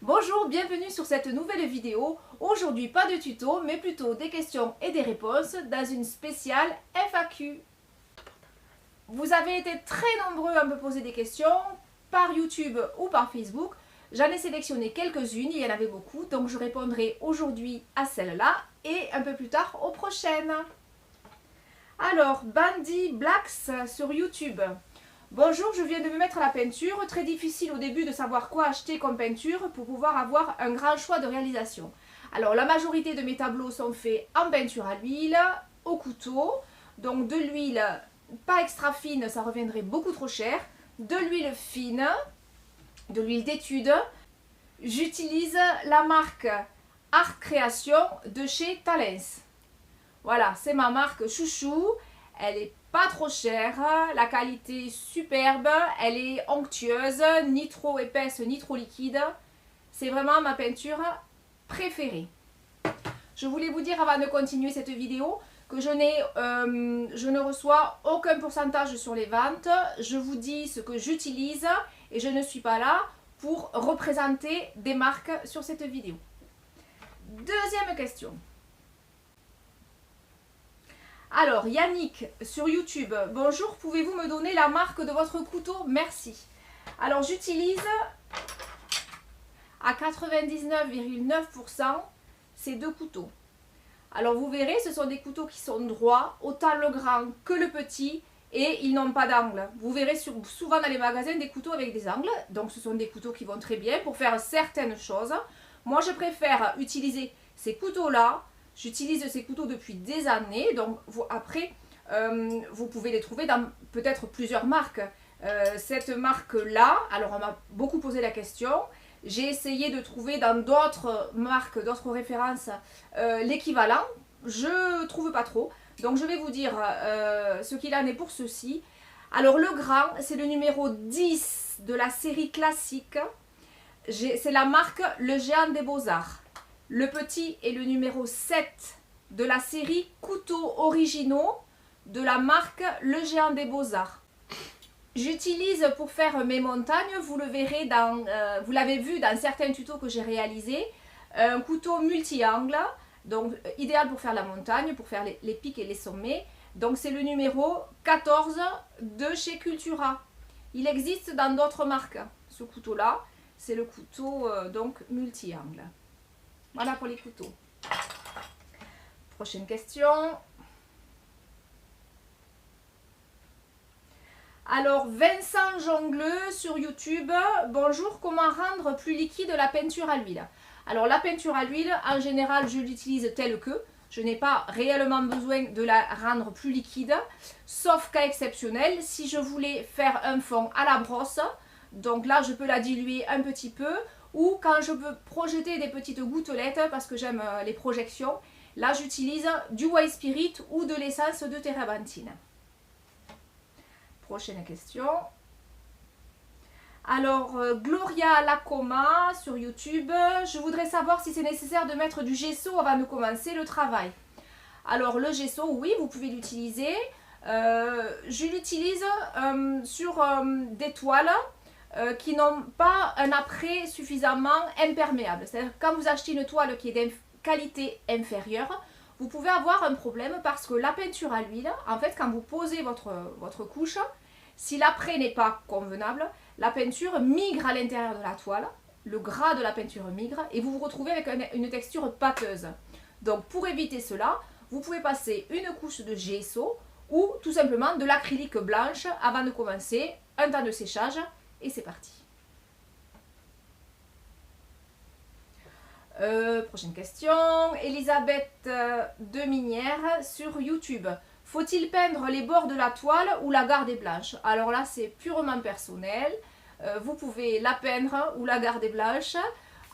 Bonjour, bienvenue sur cette nouvelle vidéo. Aujourd'hui, pas de tuto, mais plutôt des questions et des réponses dans une spéciale FAQ. Vous avez été très nombreux à me poser des questions par YouTube ou par Facebook. J'en ai sélectionné quelques-unes, il y en avait beaucoup, donc je répondrai aujourd'hui à celle-là et un peu plus tard aux prochaines. Alors, Bandy Blacks sur YouTube. Bonjour, je viens de me mettre à la peinture. Très difficile au début de savoir quoi acheter comme peinture pour pouvoir avoir un grand choix de réalisation. Alors, la majorité de mes tableaux sont faits en peinture à l'huile, au couteau. Donc, de l'huile pas extra fine, ça reviendrait beaucoup trop cher. De l'huile fine, de l'huile d'étude. J'utilise la marque Art Création de chez Talens. Voilà, c'est ma marque chouchou. Elle est pas trop chère, la qualité superbe, elle est onctueuse, ni trop épaisse ni trop liquide. C'est vraiment ma peinture préférée. Je voulais vous dire avant de continuer cette vidéo que je ne reçois aucun pourcentage sur les ventes. Je vous dis ce que j'utilise et je ne suis pas là pour représenter des marques sur cette vidéo. Deuxième question. Alors, Yannick sur YouTube, bonjour, pouvez-vous me donner la marque de votre couteau? Merci. Alors, j'utilise à 99,9% ces deux couteaux. Alors, vous verrez, ce sont des couteaux qui sont droits, autant le grand que le petit, et ils n'ont pas d'angle. Vous verrez souvent dans les magasins des couteaux avec des angles, donc ce sont des couteaux qui vont très bien pour faire certaines choses. Moi, je préfère utiliser ces couteaux-là. J'utilise ces couteaux depuis des années, donc après, vous pouvez les trouver dans peut-être plusieurs marques. Cette marque-là, alors on m'a beaucoup posé la question, j'ai essayé de trouver dans d'autres marques, d'autres références, l'équivalent. Je ne trouve pas trop, donc je vais vous dire ce qu'il en est pour ceci. Alors le grand, c'est le numéro 10 de la série classique, c'est la marque Le Géant des Beaux-Arts. Le petit est le numéro 7 de la série Couteaux originaux de la marque Le Géant des Beaux-Arts. J'utilise pour faire mes montagnes, vous le verrez vous l'avez vu dans certains tutos que j'ai réalisés, un couteau multi-angle, donc idéal pour faire la montagne, pour faire les pics et les sommets. Donc c'est le numéro 14 de chez Cultura. Il existe dans d'autres marques, ce couteau-là. C'est le couteau donc multi-angle. Voilà pour les couteaux. Prochaine question. Alors, Vincent Jongleux sur YouTube. Bonjour, comment rendre plus liquide la peinture à l'huile? Alors, la peinture à l'huile, en général, je l'utilise telle que. Je n'ai pas réellement besoin de la rendre plus liquide, sauf cas exceptionnel, si je voulais faire un fond à la brosse. Donc là, je peux la diluer un petit peu. Ou quand je veux projeter des petites gouttelettes, parce que j'aime les projections, là j'utilise du white spirit ou de l'essence de térébenthine. Prochaine question. Alors, Gloria Lacoma sur YouTube, je voudrais savoir si c'est nécessaire de mettre du gesso avant de commencer le travail. Alors le gesso, oui, vous pouvez l'utiliser. Je l'utilise sur des toiles qui n'ont pas un après suffisamment imperméable. C'est-à-dire quand vous achetez une toile qui est de qualité inférieure, vous pouvez avoir un problème parce que la peinture à l'huile, en fait, quand vous posez votre couche, si l'après n'est pas convenable, la peinture migre à l'intérieur de la toile, le gras de la peinture migre et vous vous retrouvez avec une texture pâteuse. Donc pour éviter cela, vous pouvez passer une couche de gesso ou tout simplement de l'acrylique blanche avant de commencer, un temps de séchage. Et c'est parti. Prochaine question. Elisabeth Deminière sur YouTube. Faut-il peindre les bords de la toile ou la garder blanche? Alors là, c'est purement personnel. Vous pouvez la peindre ou la garder blanche.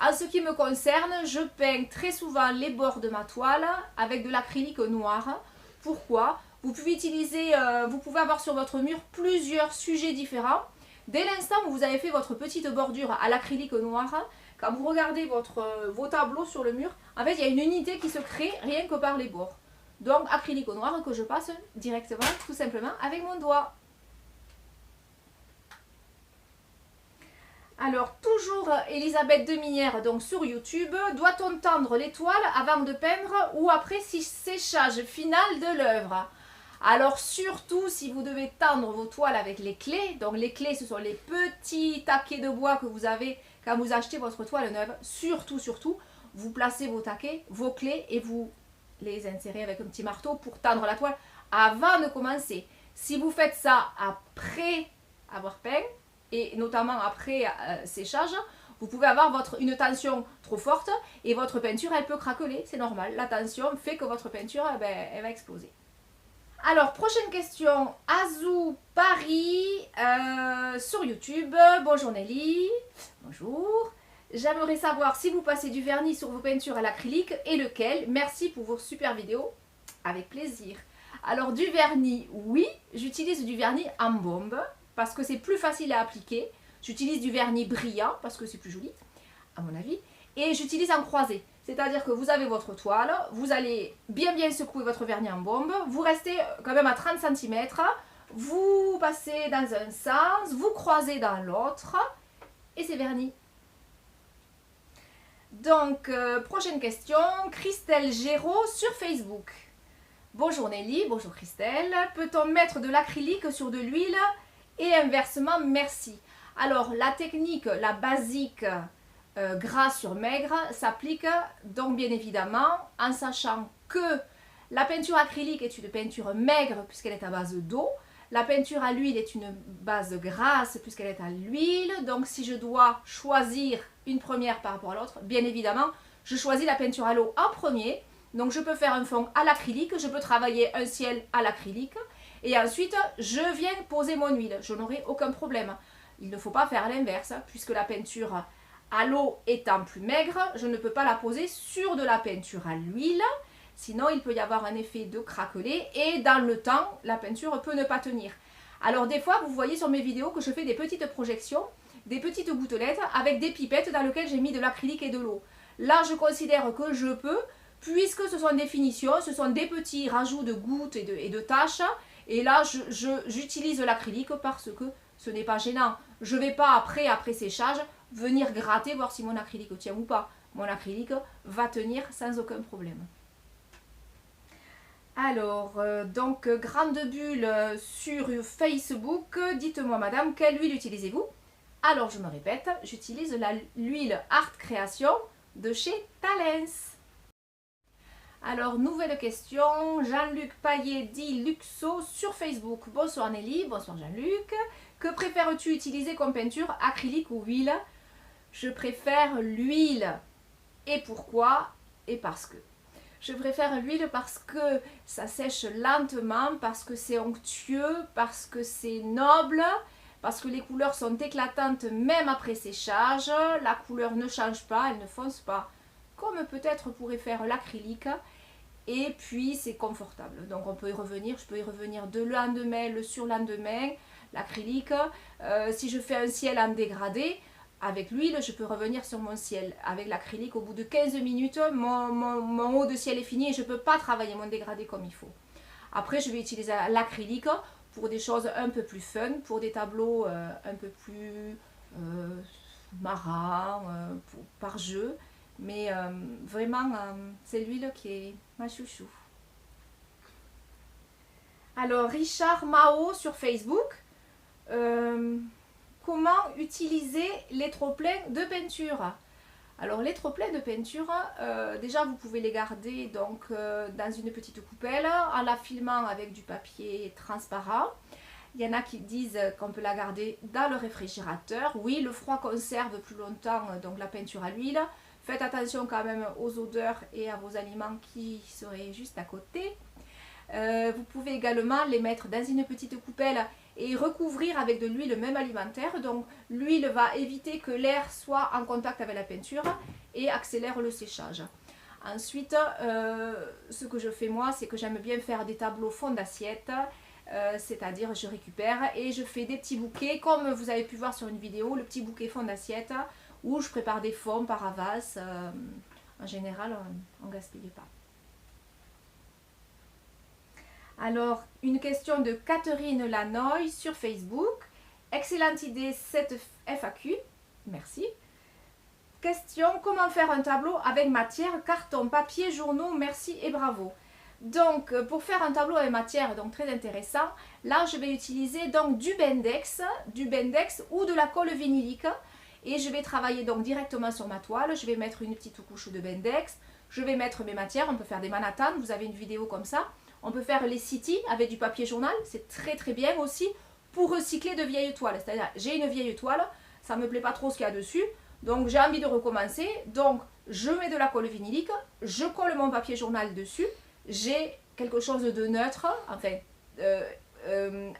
En ce qui me concerne, je peins très souvent les bords de ma toile avec de l'acrylique noir. Pourquoi? Vous pouvez avoir sur votre mur plusieurs sujets différents. Dès l'instant où vous avez fait votre petite bordure à l'acrylique noir, quand vous regardez vos tableaux sur le mur, en fait il y a une unité qui se crée rien que par les bords. Donc acrylique noir que je passe directement, tout simplement, avec mon doigt. Alors, toujours Elisabeth Deminière, donc sur YouTube, doit-on tendre les toiles avant de peindre ou après séchage final de l'œuvre? Alors, surtout si vous devez tendre vos toiles avec les clés, donc les clés ce sont les petits taquets de bois que vous avez quand vous achetez votre toile neuve, surtout, vous placez vos taquets, vos clés et vous les insérez avec un petit marteau pour tendre la toile avant de commencer. Si vous faites ça après avoir peint, et notamment après séchage, vous pouvez avoir une tension trop forte et votre peinture elle peut craqueler, c'est normal. La tension fait que votre peinture elle va exploser. Alors, prochaine question, Azou Paris sur YouTube. Bonjour Nelly. Bonjour. J'aimerais savoir si vous passez du vernis sur vos peintures à l'acrylique et lequel. Merci pour vos super vidéos. Avec plaisir. Alors, du vernis, oui. J'utilise du vernis en bombe parce que c'est plus facile à appliquer. J'utilise du vernis brillant parce que c'est plus joli, à mon avis. Et j'utilise en croisé. C'est-à-dire que vous avez votre toile, vous allez bien secouer votre vernis en bombe, vous restez quand même à 30 cm, vous passez dans un sens, vous croisez dans l'autre, et c'est verni. Donc, prochaine question, Christelle Géraud sur Facebook. Bonjour Nelly, bonjour Christelle. Peut-on mettre de l'acrylique sur de l'huile et inversement, merci. Alors, la technique, la basique, gras sur maigre s'applique donc bien évidemment en sachant que la peinture acrylique est une peinture maigre puisqu'elle est à base d'eau. La peinture à l'huile est une base grasse puisqu'elle est à l'huile. Donc si je dois choisir une première par rapport à l'autre, bien évidemment, je choisis la peinture à l'eau en premier. Donc je peux faire un fond à l'acrylique, je peux travailler un ciel à l'acrylique. Et ensuite, je viens poser mon huile. Je n'aurai aucun problème. Il ne faut pas faire l'inverse puisque la peinture à l'eau étant plus maigre, je ne peux pas la poser sur de la peinture à l'huile. Sinon, il peut y avoir un effet de craquelé et dans le temps, la peinture peut ne pas tenir. Alors des fois, vous voyez sur mes vidéos que je fais des petites projections, des petites gouttelettes avec des pipettes dans lesquelles j'ai mis de l'acrylique et de l'eau. Là, je considère que je peux, puisque ce sont des finitions, ce sont des petits rajouts de gouttes et de taches. Et là, j'utilise l'acrylique parce que ce n'est pas gênant. Je ne vais pas après séchage, venir gratter, voir si mon acrylique tient ou pas. Mon acrylique va tenir sans aucun problème. Alors, donc, grande bulle sur Facebook. Dites-moi, madame, quelle huile utilisez-vous? Alors, je me répète, j'utilise l'huile Art Création de chez Talens. Alors, nouvelle question. Jean-Luc Paillet dit Luxo sur Facebook. Bonsoir Nelly, bonsoir Jean-Luc. Que préfères-tu utiliser comme peinture, acrylique ou huile? Je préfère l'huile. Et pourquoi? Et parce que. Je préfère l'huile parce que ça sèche lentement, parce que c'est onctueux, parce que c'est noble, parce que les couleurs sont éclatantes même après séchage. La couleur ne change pas, elle ne fonce pas, comme peut-être pourrait faire l'acrylique. Et puis c'est confortable. Donc on peut y revenir, je peux y revenir de lendemain, le surlendemain. L'acrylique, si je fais un ciel en dégradé, avec l'huile, je peux revenir sur mon ciel. Avec l'acrylique, au bout de 15 minutes, mon haut de ciel est fini et je ne peux pas travailler mon dégradé comme il faut. Après, je vais utiliser l'acrylique pour des choses un peu plus fun, pour des tableaux un peu plus marrants, par jeu. Mais vraiment, c'est l'huile qui est ma chouchou. Alors, Richard Mao sur Facebook. Comment utiliser les trop-pleins de peinture? Alors les trop-pleins de peinture, déjà vous pouvez les garder donc, dans une petite coupelle en la filmant avec du papier transparent. Il y en a qui disent qu'on peut la garder dans le réfrigérateur. Oui, le froid conserve plus longtemps donc la peinture à l'huile. Faites attention quand même aux odeurs et à vos aliments qui seraient juste à côté. Vous pouvez également les mettre dans une petite coupelle et recouvrir avec de l'huile même alimentaire. Donc l'huile va éviter que l'air soit en contact avec la peinture et accélère le séchage. Ensuite, ce que je fais moi, c'est que j'aime bien faire des tableaux fond d'assiette. C'est-à-dire je récupère et je fais des petits bouquets comme vous avez pu voir sur une vidéo, le petit bouquet fond d'assiette où je prépare des fonds par avance. En général, on ne gaspille pas. Alors, une question de Catherine Lanoy sur Facebook. Excellente idée cette FAQ. Merci. Question, comment faire un tableau avec matière, carton, papier, journaux, merci et bravo. Donc, pour faire un tableau avec matière, donc très intéressant, là je vais utiliser donc du Bendix ou de la colle vinylique. Et je vais travailler donc directement sur ma toile. Je vais mettre une petite couche de Bendix. Je vais mettre mes matières. On peut faire des Manhattan. Vous avez une vidéo comme ça. On peut faire les City avec du papier journal. C'est très très bien aussi pour recycler de vieilles toiles. C'est-à-dire, j'ai une vieille toile. Ça ne me plaît pas trop ce qu'il y a dessus. Donc, j'ai envie de recommencer. Donc, je mets de la colle vinylique. Je colle mon papier journal dessus. J'ai quelque chose de neutre. Enfin,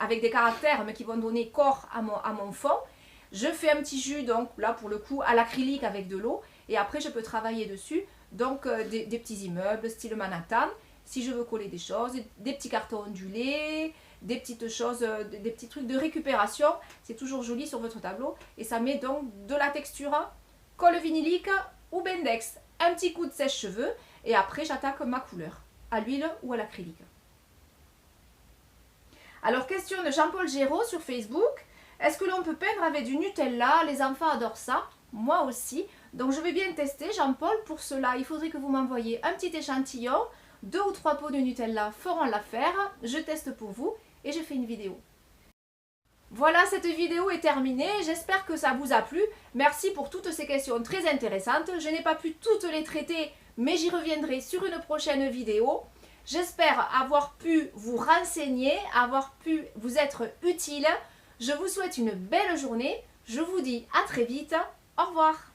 avec des caractères mais qui vont donner corps à mon fond. Je fais un petit jus, donc là pour le coup à l'acrylique avec de l'eau, et après je peux travailler dessus, donc des petits immeubles style Manhattan, si je veux coller des choses, des petits cartons ondulés, des petites choses, des petits trucs de récupération, c'est toujours joli sur votre tableau, et ça met donc de la texture, colle vinylique ou Bendix, un petit coup de sèche-cheveux, et après j'attaque ma couleur, à l'huile ou à l'acrylique. Alors question de Jean-Paul Géraud sur Facebook. Est-ce que l'on peut peindre avec du Nutella? Les enfants adorent ça, moi aussi. Donc je vais bien tester, Jean-Paul. Pour cela, il faudrait que vous m'envoyiez un petit échantillon. 2 ou 3 pots de Nutella feront l'affaire. Je teste pour vous et je fais une vidéo. Voilà, cette vidéo est terminée. J'espère que ça vous a plu. Merci pour toutes ces questions très intéressantes. Je n'ai pas pu toutes les traiter, mais j'y reviendrai sur une prochaine vidéo. J'espère avoir pu vous renseigner, avoir pu vous être utile. Je vous souhaite une belle journée. Je vous dis à très vite. Au revoir.